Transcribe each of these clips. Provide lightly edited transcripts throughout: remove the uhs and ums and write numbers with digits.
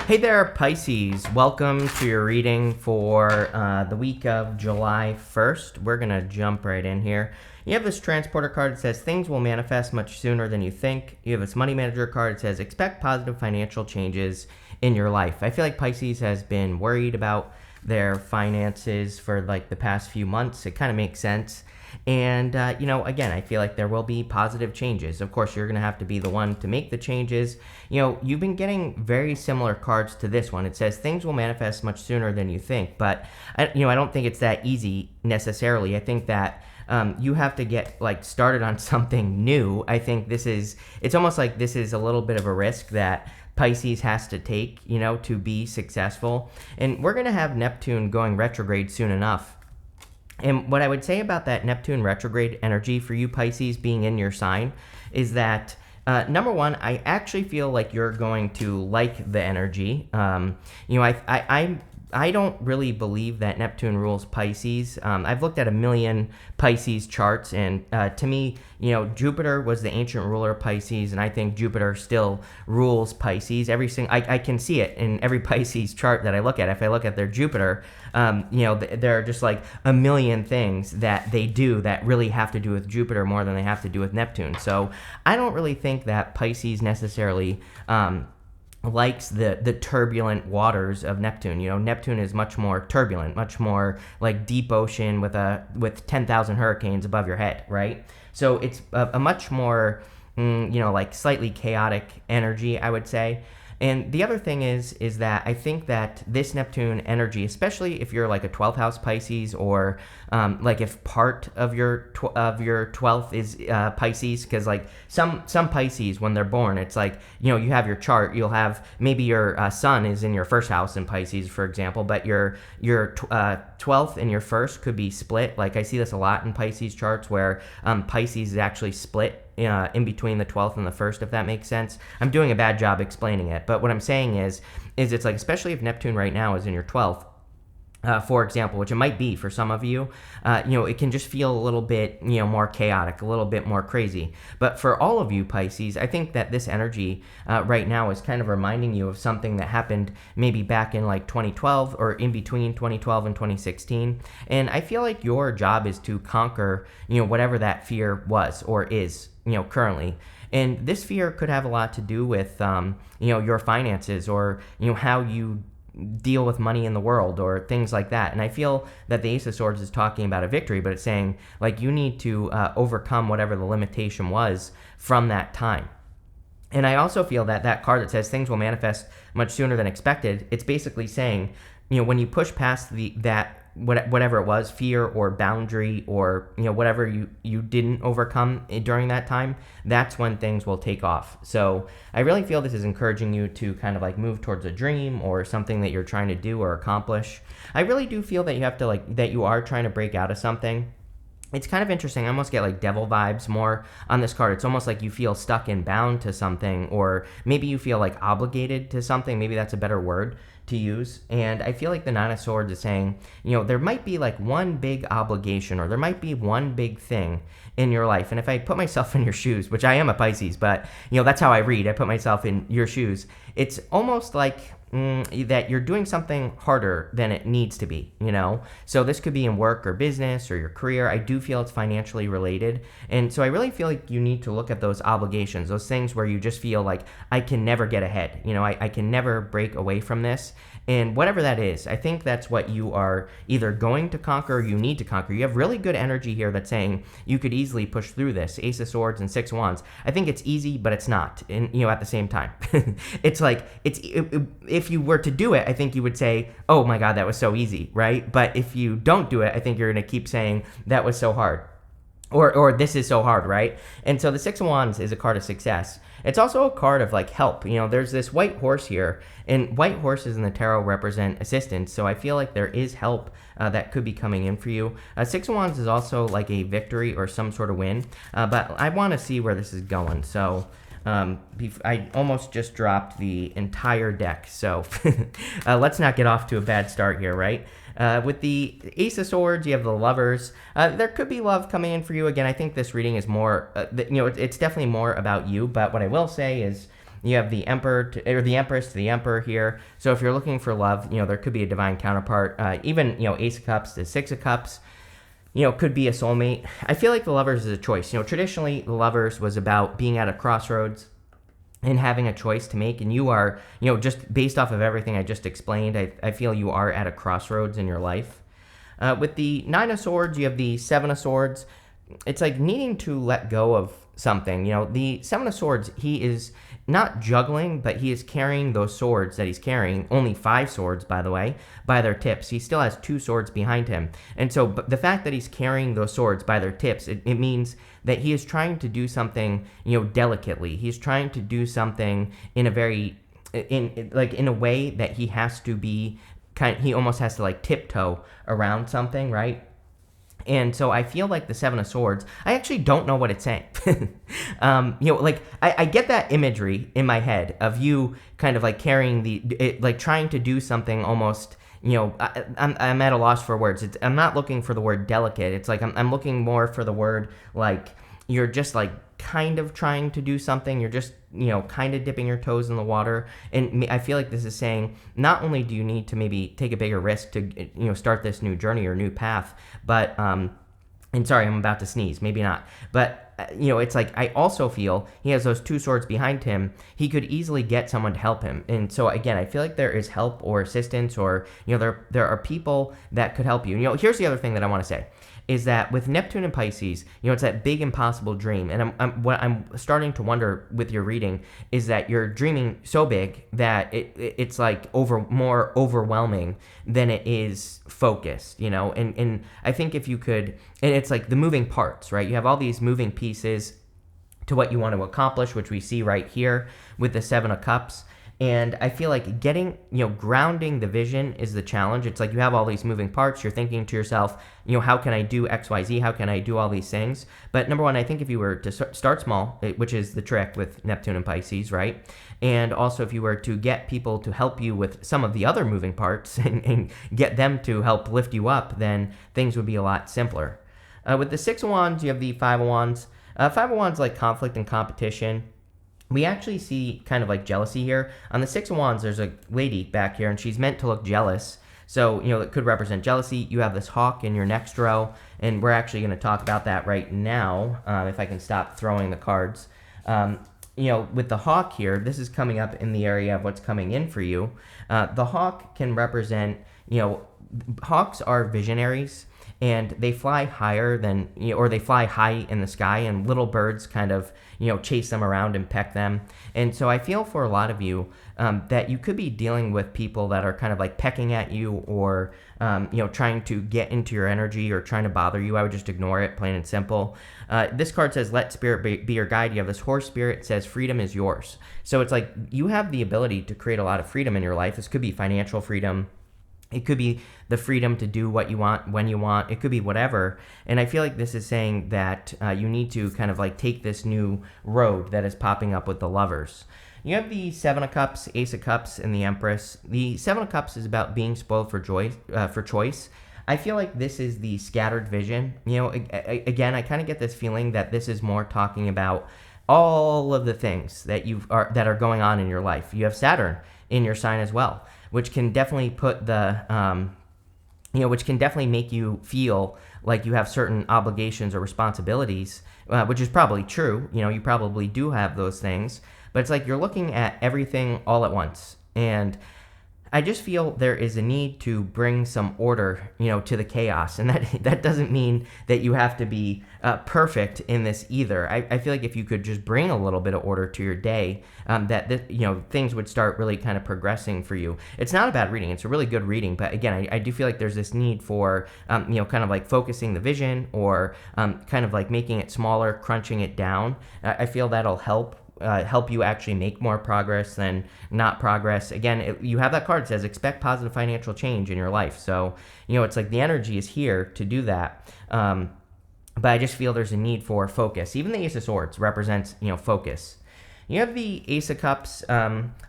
Hey there, Pisces. Welcome to your reading for the week of July 1st. We're going to jump right in here. You have this transporter card that says things will manifest much sooner than you think. You have this money manager card that says expect positive financial changes in your life. I feel like Pisces has been worried about their finances for like the past few months. It kind of makes sense. And, again, I feel like there will be positive changes. Of course, you're going to have to be the one to make the changes. You've been getting very similar cards to this one. It says things will manifest much sooner than you think. But, I don't think it's that easy necessarily. I think that you have to get started on something new. I think it's almost like this is a little bit of a risk that Pisces has to take, to be successful. And we're going to have Neptune going retrograde soon enough. And what I would say about that Neptune retrograde energy for you, Pisces, being in your sign is that, number one, I actually feel like you're going to like the energy. I don't really believe that Neptune rules Pisces. I've looked at a million Pisces charts, and to me, Jupiter was the ancient ruler of Pisces, and I think Jupiter still rules Pisces. I can see it in every Pisces chart that I look at. If I look at their Jupiter, there are just like a million things that they do that really have to do with Jupiter more than they have to do with Neptune. So I don't really think that Pisces necessarily likes the turbulent waters of Neptune. Neptune is much more turbulent, much more like deep ocean with 10,000 hurricanes above your head, right? So it's a much more, slightly chaotic energy, I would say. And the other thing is that I think that this Neptune energy, especially if you're like a 12th house Pisces, or if part of your 12th is Pisces, because like some Pisces, when they're born, it's like, you have your chart, you'll have maybe your sun is in your first house in Pisces, for example, but your 12th and your first could be split. Like I see this a lot in Pisces charts where Pisces is actually split in between the 12th and the 1st, if that makes sense. I'm doing a bad job explaining it, but what I'm saying is it's like, especially if Neptune right now is in your 12th, for example, which it might be for some of you, it can just feel a little bit, more chaotic, a little bit more crazy. But for all of you Pisces, I think that this energy right now is kind of reminding you of something that happened maybe back in like 2012 or in between 2012 and 2016. And I feel like your job is to conquer, whatever that fear was or is, currently. And this fear could have a lot to do with, your finances, or, how you deal with money in the world, or things like that. And I feel that the Ace of Swords is talking about a victory, but it's saying like you need to overcome whatever the limitation was from that time. And I also feel that that card that says things will manifest much sooner than expected, it's basically saying, when you push past whatever it was, fear or boundary, or whatever you didn't overcome during that time, that's when things will take off. So I really feel this is encouraging you to kind of like move towards a dream or something that you're trying to do or accomplish. I really do feel that you have to that you are trying to break out of something. It's kind of interesting. I almost get like devil vibes more on this card. It's almost like you feel stuck and bound to something, or maybe you feel like obligated to something. Maybe that's a better word to use. And I feel like the Nine of Swords is saying, there might be like one big obligation, or there might be one big thing in your life. And if I put myself in your shoes, which I am a Pisces, but that's how I read. I put myself in your shoes. It's almost like that you're doing something harder than it needs to be, So this could be in work or business or your career. I do feel it's financially related. And so I really feel like you need to look at those obligations, those things where you just feel like I can never get ahead. I can never break away from this. And whatever that is, I think that's what you are either going to conquer or you need to conquer. You have really good energy here that's saying you could easily push through this. Ace of Swords and Six of Wands. I think it's easy, but it's not. And, at the same time, it's like, if you were to do it, I think you would say, oh my God, that was so easy, right? But if you don't do it, I think you're going to keep saying that was so hard. Or this is so hard, right? And so the Six of Wands is a card of success. It's also a card of like help. There's this white horse here, and white horses in the tarot represent assistance. So I feel like there is help that could be coming in for you. Six of Wands is also like a victory or some sort of win, but I want to see where this is going. So I almost just dropped the entire deck, so let's not get off to a bad start here, right? With the Ace of Swords, you have the Lovers. There could be love coming in for you. Again, I think this reading is more, it's definitely more about you, but what I will say is You have the or the Empress to the Emperor here. So if you're looking for love, there could be a divine counterpart. Even, Ace of Cups to Six of Cups, could be a soulmate. I feel like the Lovers is a choice. Traditionally, the Lovers was about being at a crossroads and having a choice to make. And you are, just based off of everything I just explained, I feel you are at a crossroads in your life. With the Nine of Swords, you have the Seven of Swords. It's like needing to let go of something. The Seven of Swords, he is not juggling, but he is carrying those swords that he's carrying, only 5 swords, by the way, by their tips. He still has 2 swords behind him. And so the fact that he's carrying those swords by their tips, it means that he is trying to do something, delicately. He's trying to do something in a very, in a way that he has to be, he almost has to like tiptoe around something, right? And so I feel like the Seven of Swords, I actually don't know what it's saying. I get that imagery in my head of you kind of like carrying like trying to do something almost, I'm at a loss for words. I'm not looking for the word delicate. It's like I'm looking more for the word like you're just like kind of trying to do something. You're just, kind of dipping your toes in the water. And I feel like this is saying not only do you need to maybe take a bigger risk to, start this new journey or new path, but, and sorry, I'm about to sneeze, maybe not. But, it's like I also feel he has those 2 swords behind him. He could easily get someone to help him. And so, again, I feel like there is help or assistance or, there are people that could help you. Here's the other thing that I want to say. Is that with Neptune and Pisces, it's that big impossible dream. And what I'm starting to wonder with your reading is that you're dreaming so big that it's like more overwhelming than it is focused, And I think if you could, and it's like the moving parts, right? You have all these moving pieces to what you want to accomplish, which we see right here with the Seven of Cups. And I feel like grounding the vision is the challenge. It's like you have all these moving parts. You're thinking to yourself, how can I do X, Y, Z? How can I do all these things? But number one, I think if you were to start small, which is the trick with Neptune and Pisces, right? And also if you were to get people to help you with some of the other moving parts and get them to help lift you up, then things would be a lot simpler. With the Six of Wands, you have the Five of Wands. Five of Wands like conflict and competition. We actually see kind of like jealousy here. On the Six of Wands, there's a lady back here, and she's meant to look jealous. So, it could represent jealousy. You have this hawk in your next row, and we're actually going to talk about that right now, if I can stop throwing the cards. With the hawk here, this is coming up in the area of what's coming in for you. The hawk can represent, hawks are visionaries. And they fly higher than, or they fly high in the sky, and little birds kind of, chase them around and peck them. And so I feel for a lot of you that you could be dealing with people that are kind of like pecking at you or, trying to get into your energy or trying to bother you. I would just ignore it, plain and simple. This card says, let spirit be your guide. You have this horse spirit. It says, freedom is yours. So it's like you have the ability to create a lot of freedom in your life. This could be financial freedom. It could be the freedom to do what you want, when you want. It could be whatever. And I feel like this is saying that you need to kind of like take this new road that is popping up with the Lovers. You have the Seven of Cups, Ace of Cups, and the Empress. The Seven of Cups is about being spoiled for choice. I feel like this is the scattered vision. Again, I kind of get this feeling that this is more talking about all of the things that that are going on in your life. You have Saturn in your sign as well, which can definitely put which can definitely make you feel like you have certain obligations or responsibilities, which is probably true. You probably do have those things, but it's like you're looking at everything all at once. And I just feel there is a need to bring some order, to the chaos. And that doesn't mean that you have to be perfect in this either. I feel like if you could just bring a little bit of order to your day, things would start really kind of progressing for you. It's not a bad reading. It's a really good reading. But again, I do feel like there's this need for, kind of like focusing the vision or kind of like making it smaller, crunching it down. I feel that'll help you actually make more progress than not progress. Again, you have that card that says expect positive financial change in your life. So, it's like the energy is here to do that. But I just feel there's a need for focus. Even the Ace of Swords represents, focus. You have the Ace of Cups.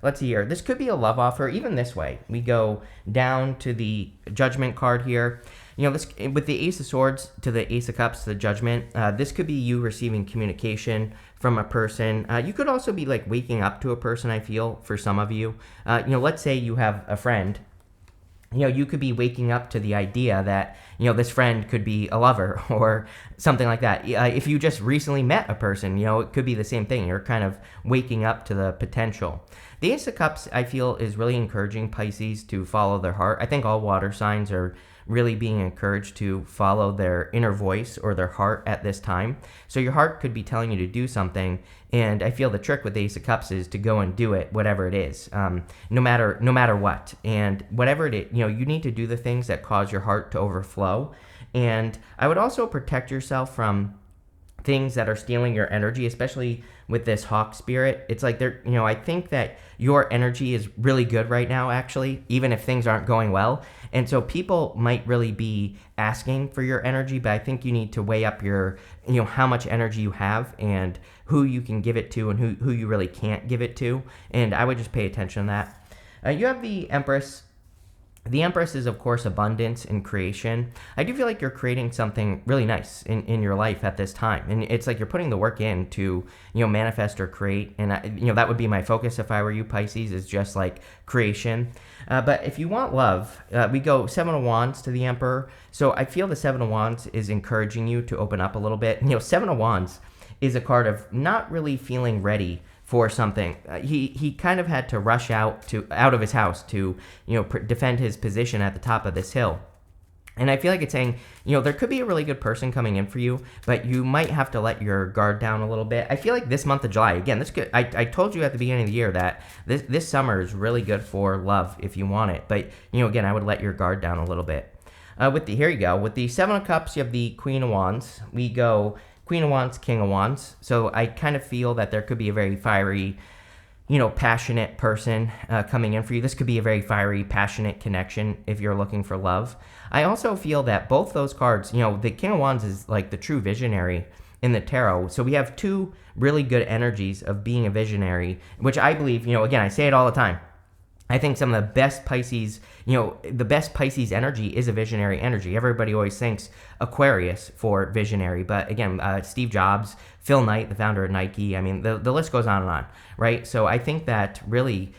Let's see here. This could be a love offer, even this way. We go down to the Judgment card here. This with the Ace of Swords to the Ace of Cups to the Judgment, this could be you receiving communication from a person. You could also be like waking up to a person, I feel, for some of you. Let's say you have a friend. You could be waking up to the idea that, this friend could be a lover or something like that. If you just recently met a person, it could be the same thing. You're kind of waking up to the potential. The Ace of Cups, I feel, is really encouraging Pisces to follow their heart. I think all water signs are really being encouraged to follow their inner voice or their heart at this time. So your heart could be telling you to do something, and I feel the trick with the Ace of Cups is to go and do it, whatever it is, no matter what. And whatever it is, you need to do the things that cause your heart to overflow. And I would also protect yourself from things that are stealing your energy, especially with this hawk spirit. It's like I think that your energy is really good right now, actually, even if things aren't going well. And so people might really be asking for your energy, but I think you need to weigh up your, how much energy you have and who you can give it to and who you really can't give it to. And I would just pay attention to that. You have the Empress. The Empress is, of course, abundance and creation. I do feel like you're creating something really nice in your life at this time. And it's like you're putting the work in to, manifest or create. And, that would be my focus if I were you, Pisces, is just like creation. But if you want love, we go Seven of Wands to the Emperor. So I feel the Seven of Wands is encouraging you to open up a little bit. Seven of Wands is a card of not really feeling ready for something. He kind of had to rush out of his house to defend his position at the top of this hill. And I feel like it's saying, there could be a really good person coming in for you, but you might have to let your guard down a little bit. I feel like this month of July, again, I told you at the beginning of the year that this summer is really good for love if you want it. But, again, I would let your guard down a little bit. Here you go. With the Seven of Cups, you have the Queen of Wands. We go Queen of Wands, King of Wands. So I kind of feel that there could be a very fiery, passionate person coming in for you. This could be a very fiery, passionate connection if you're looking for love. I also feel that both those cards, the King of Wands is like the true visionary in the tarot. So we have two really good energies of being a visionary, which I believe, again, I say it all the time. I think some of the best Pisces, the best Pisces energy is a visionary energy. Everybody always thinks Aquarius for visionary, but again, Steve Jobs, Phil Knight, the founder of Nike, I mean, the list goes on and on, right? So I think that really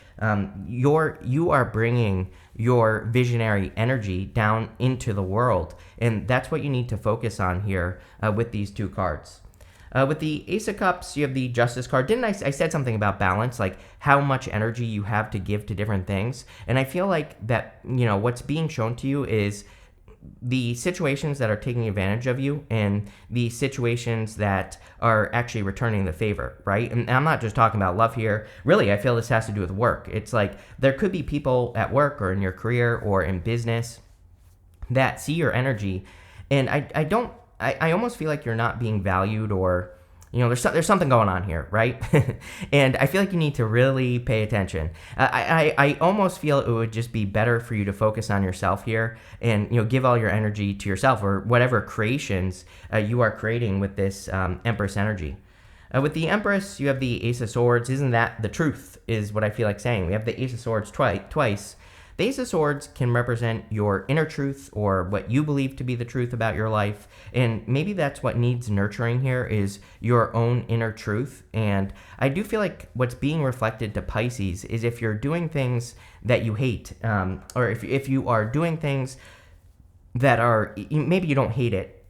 you are bringing your visionary energy down into the world, and that's what you need to focus on here with these two cards. With the Ace of Cups, you have the Justice card. Didn't I said something about balance, like how much energy you have to give to different things? And I feel like that, what's being shown to you is the situations that are taking advantage of you and the situations that are actually returning the favor, right? And I'm not just talking about love here. Really, I feel this has to do with work. It's like there could be people at work or in your career or in business that see your energy, and I almost feel like you're not being valued, or there's something going on here, right? And I feel like you need to really pay attention. I almost feel it would just be better for you to focus on yourself here and give all your energy to yourself or whatever creations you are creating with this Empress energy. With the Empress, you have the Ace of Swords. Isn't that the truth, is what I feel like saying. We have the Ace of Swords twice. The Ace of Swords can represent your inner truth or what you believe to be the truth about your life. And maybe that's what needs nurturing here, is your own inner truth. And I do feel like what's being reflected to Pisces is if you're doing things that you hate, or if you are doing things that are, maybe you don't hate it,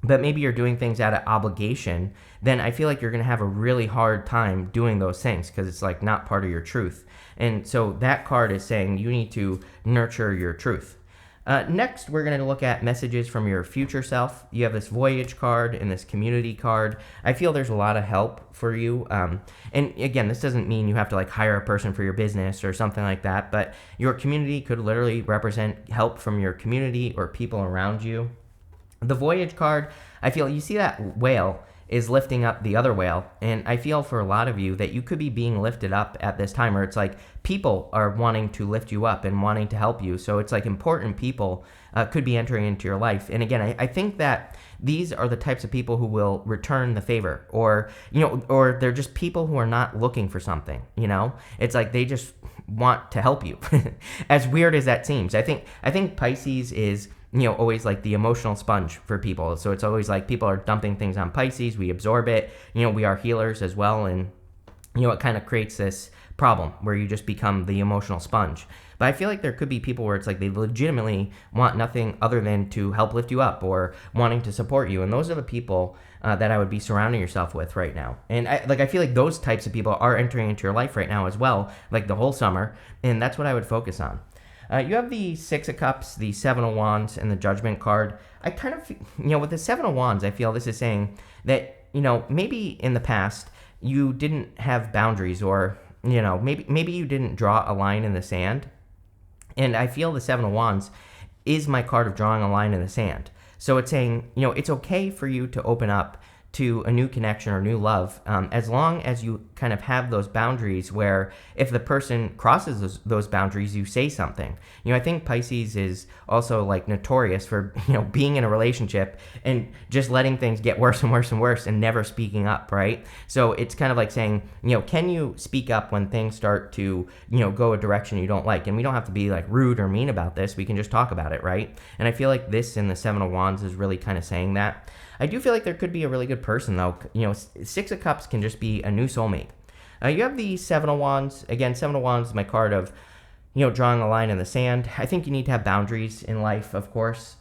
but maybe you're doing things out of obligation, then I feel like you're going to have a really hard time doing those things because it's like not part of your truth. And so that card is saying you need to nurture your truth. Next, we're going to look at messages from your future self. You have this Voyage card and this Community card. I feel there's a lot of help for you. And again, this doesn't mean you have to like hire a person for your business or something like that, but your community could literally represent help from your community or people around you. The Voyage card, I feel you see that whale is lifting up the other whale, and I feel for a lot of you that you could be being lifted up at this time, or it's like people are wanting to lift you up and wanting to help you. So it's like important people could be entering into your life. And again, I think that these are the types of people who will return the favor, or or they're just people who are not looking for something. It's like they just want to help you. As weird as that seems, I think Pisces is always like the emotional sponge for people. So it's always like people are dumping things on Pisces. We absorb it. We are healers as well. And, it kind of creates this problem where you just become the emotional sponge. But I feel like there could be people where it's like they legitimately want nothing other than to help lift you up or wanting to support you. And those are the people that I would be surrounding yourself with right now. And I feel like those types of people are entering into your life right now as well, like the whole summer. And that's what I would focus on. You have the Six of Cups, the Seven of Wands, and the Judgment card. I kind of, with the Seven of Wands, I feel this is saying that, maybe in the past you didn't have boundaries, or, maybe you didn't draw a line in the sand. And I feel the Seven of Wands is my card of drawing a line in the sand. So it's saying, it's okay for you to open up to a new connection or new love, as long as you kind of have those boundaries where if the person crosses those boundaries, you say something. I think Pisces is also like notorious for, being in a relationship and just letting things get worse and worse and worse and never speaking up, right? So it's kind of like saying, can you speak up when things start to, go a direction you don't like? And we don't have to be like rude or mean about this. We can just talk about it, right? And I feel like this in the Seven of Wands is really kind of saying that. I do feel like there could be a really good person, though. Six of Cups can just be a new soulmate. You have the Seven of Wands. Again, Seven of Wands is my card of, drawing a line in the sand. I think you need to have boundaries in life, of course.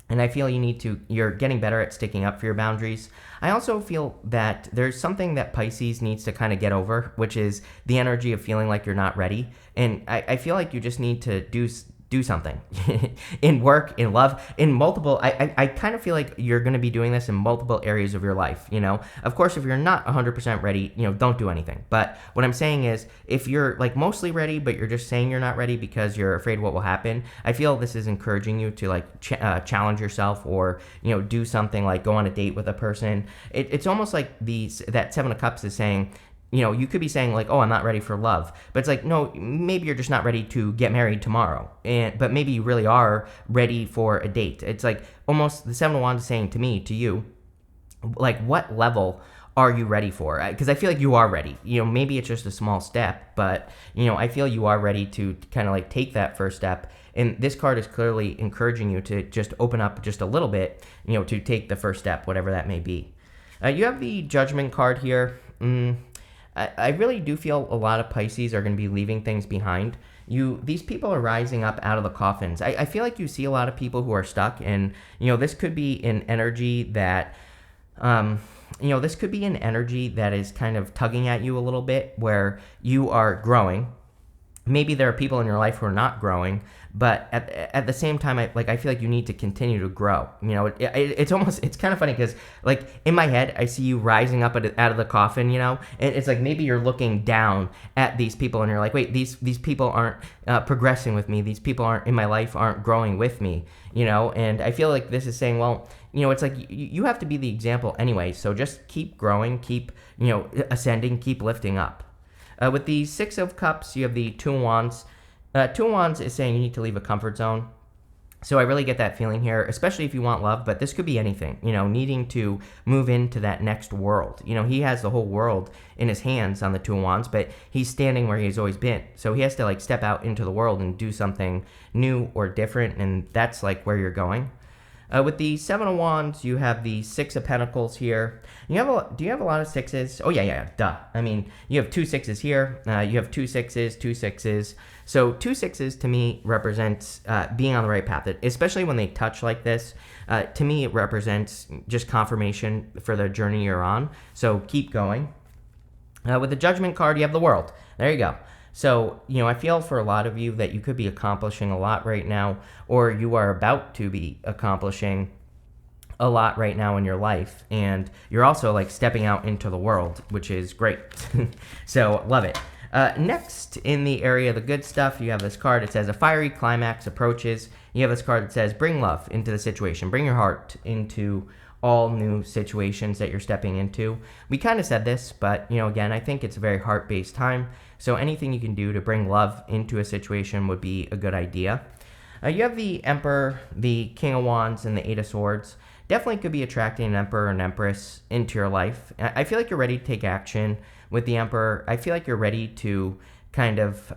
And I feel you're getting better at sticking up for your boundaries. I also feel that there's something that Pisces needs to kind of get over, which is the energy of feeling like you're not ready. And I feel like you just need to do something in work, in love, in multiple. I kind of feel like you're going to be doing this in multiple areas of your life. Of course, if you're not 100% ready, don't do anything. But what I'm saying is, if you're like mostly ready, but you're just saying you're not ready because you're afraid what will happen, I feel this is encouraging you to like challenge yourself, or do something like go on a date with a person. It's almost like that Seven of Cups is saying, you could be saying like, oh, I'm not ready for love. But it's like, no, maybe you're just not ready to get married tomorrow. But maybe you really are ready for a date. It's like almost the Seven of Wands is saying to me, to you, like, what level are you ready for? Because I feel like you are ready. Maybe it's just a small step, but, I feel you are ready to kind of like take that first step. And this card is clearly encouraging you to just open up just a little bit, to take the first step, whatever that may be. You have the Judgment card here. I really do feel a lot of Pisces are going to be leaving things behind. These people are rising up out of the coffins. I feel like you see a lot of people who are stuck, and this could be an energy that, this could be an energy that is kind of tugging at you a little bit, where you are growing. Maybe there are people in your life who are not growing, but at the same time, I feel like you need to continue to grow. It's kind of funny because like in my head, I see you rising up out of the coffin, and it's like maybe you're looking down at these people and you're like, wait, these people aren't progressing with me. These people aren't in my life, aren't growing with me, and I feel like this is saying, well, it's like you have to be the example anyway. So just keep growing, keep, ascending, keep lifting up. With the Six of Cups, you have the Two of Wands. Two of Wands is saying you need to leave a comfort zone. So I really get that feeling here, especially if you want love, but this could be anything, needing to move into that next world. He has the whole world in his hands on the Two of Wands, but he's standing where he's always been. So he has to like step out into the world and do something new or different, and that's like where you're going. With the Seven of Wands, you have the Six of Pentacles here. Do you have a lot of sixes? Oh, yeah, duh. I mean, you have two sixes here. You have two sixes. So two sixes to me represents being on the right path, especially when they touch like this. To me, it represents just confirmation for the journey you're on. So keep going. With the Judgment card, you have the World. There you go. So, I feel for a lot of you that you could be accomplishing a lot right now, or you are about to be accomplishing a lot right now in your life. And you're also like stepping out into the world, which is great. So love it. Next, in the area of the good stuff, you have this card. It says a fiery climax approaches. You have this card that says bring love into the situation. Bring your heart into all new situations that you're stepping into. We kind of said this, but again, I think it's a very heart-based time. So anything you can do to bring love into a situation would be a good idea. You have the Emperor, the King of Wands, and the Eight of Swords. Definitely could be attracting an Emperor or an Empress into your life. I feel like you're ready to take action with the Emperor. I feel like you're ready to kind of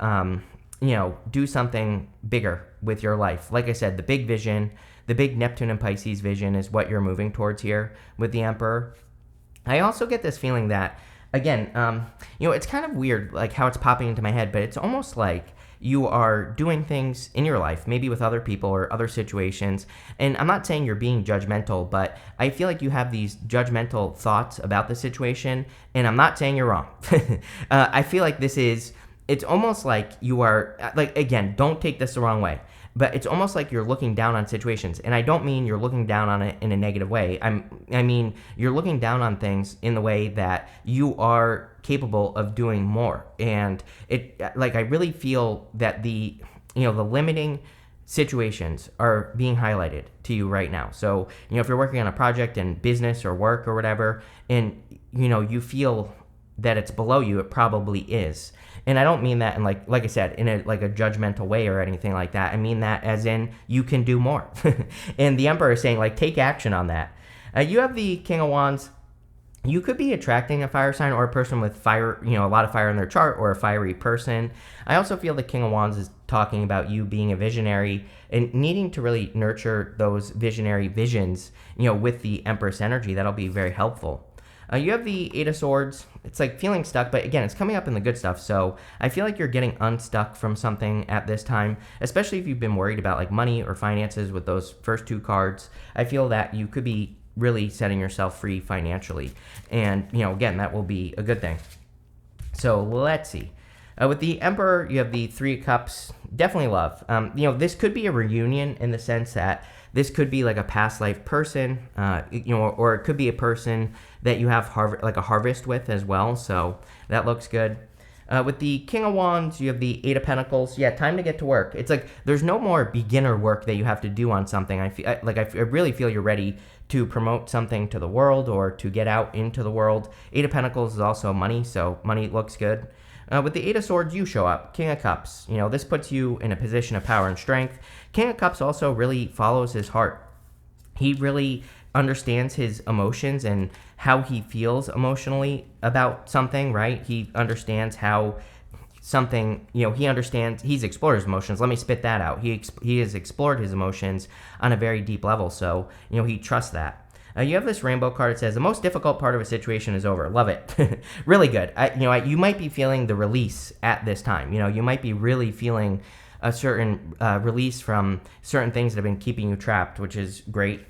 do something bigger with your life. Like I said, the big vision, the big Neptune and Pisces vision is what you're moving towards here with the Emperor. I also get this feeling that, again, it's kind of weird, like how it's popping into my head, but it's almost like you are doing things in your life, maybe with other people or other situations. And I'm not saying you're being judgmental, but I feel like you have these judgmental thoughts about the situation. And I'm not saying you're wrong. I feel like it's almost like you are, like, again, don't take this the wrong way, but it's almost like you're looking down on situations. And I don't mean you're looking down on it in a negative way. I mean, you're looking down on things in the way that you are capable of doing more. And I really feel that the limiting situations are being highlighted to you right now. So, if you're working on a project in business or work or whatever, and, you feel that it's below you, it probably is. And I don't mean that in like I said, in a judgmental way or anything like that. I mean that as in you can do more. And the Emperor is saying, take action on that. You have the King of Wands. You could be attracting a fire sign or a person with fire, a lot of fire in their chart, or a fiery person. I also feel the King of Wands is talking about you being a visionary and needing to really nurture those visionary visions, with the Empress energy. That'll be very helpful. You have the Eight of Swords. It's like feeling stuck, but again, it's coming up in the good stuff. So I feel like you're getting unstuck from something at this time, especially if you've been worried about money or finances with those first two cards. I feel that you could be really setting yourself free financially. And, again, that will be a good thing. So let's see. With the Emperor, you have the Three of Cups. Definitely love. This could be a reunion in the sense that this could be like a past life person, or it could be a person that you have a harvest with as well. So that looks good. With the King of Wands, you have the Eight of Pentacles. Yeah, time to get to work. It's like there's no more beginner work that you have to do on something. I really feel you're ready to promote something to the world or to get out into the world. Eight of Pentacles is also money, so money looks good. With the Eight of Swords, you show up. King of Cups. This puts you in a position of power and strength. King of Cups also really follows his heart. He really understands his emotions and how he feels emotionally about something, right? He understands how something, he's explored his emotions. Let me spit that out. He has explored his emotions on a very deep level, so, he trusts that. You have this rainbow card. It says, the most difficult part of a situation is over. Love it. Really good. You might be feeling the release at this time. You might be really feeling a certain release from certain things that have been keeping you trapped, which is great.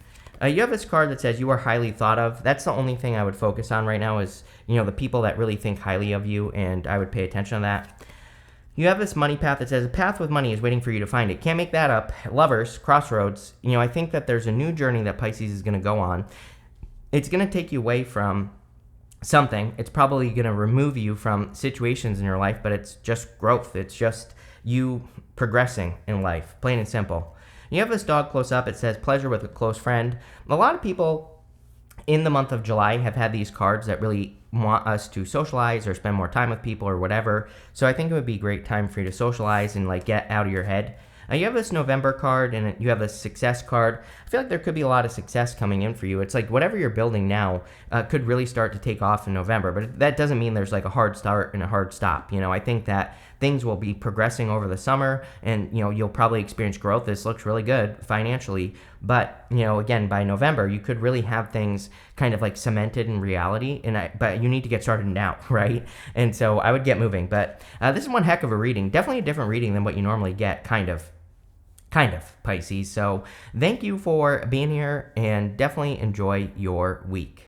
You have this card that says you are highly thought of. That's the only thing I would focus on right now is, the people that really think highly of you, and I would pay attention to that. You have this money path that says a path with money is waiting for you to find it. Can't make that up. Lovers, crossroads. I think that there's a new journey that Pisces is going to go on. It's going to take you away from something. It's probably going to remove you from situations in your life, but it's just growth. It's just you progressing in life, plain and simple. You have this dog close up. It says pleasure with a close friend. A lot of people in the month of July have had these cards that really want us to socialize or spend more time with people or whatever. So I think it would be a great time for you to socialize and get out of your head. You have this November card and you have this success card. I feel like there could be a lot of success coming in for you. It's like whatever you're building now could really start to take off in November, but that doesn't mean there's a hard start and a hard stop. I think that things will be progressing over the summer and, you'll probably experience growth. This looks really good financially, but, again, by November, you could really have things kind of cemented in reality, but you need to get started now, right? And so I would get moving, but this is one heck of a reading. Definitely a different reading than what you normally get, kind of, Pisces. So thank you for being here and definitely enjoy your week.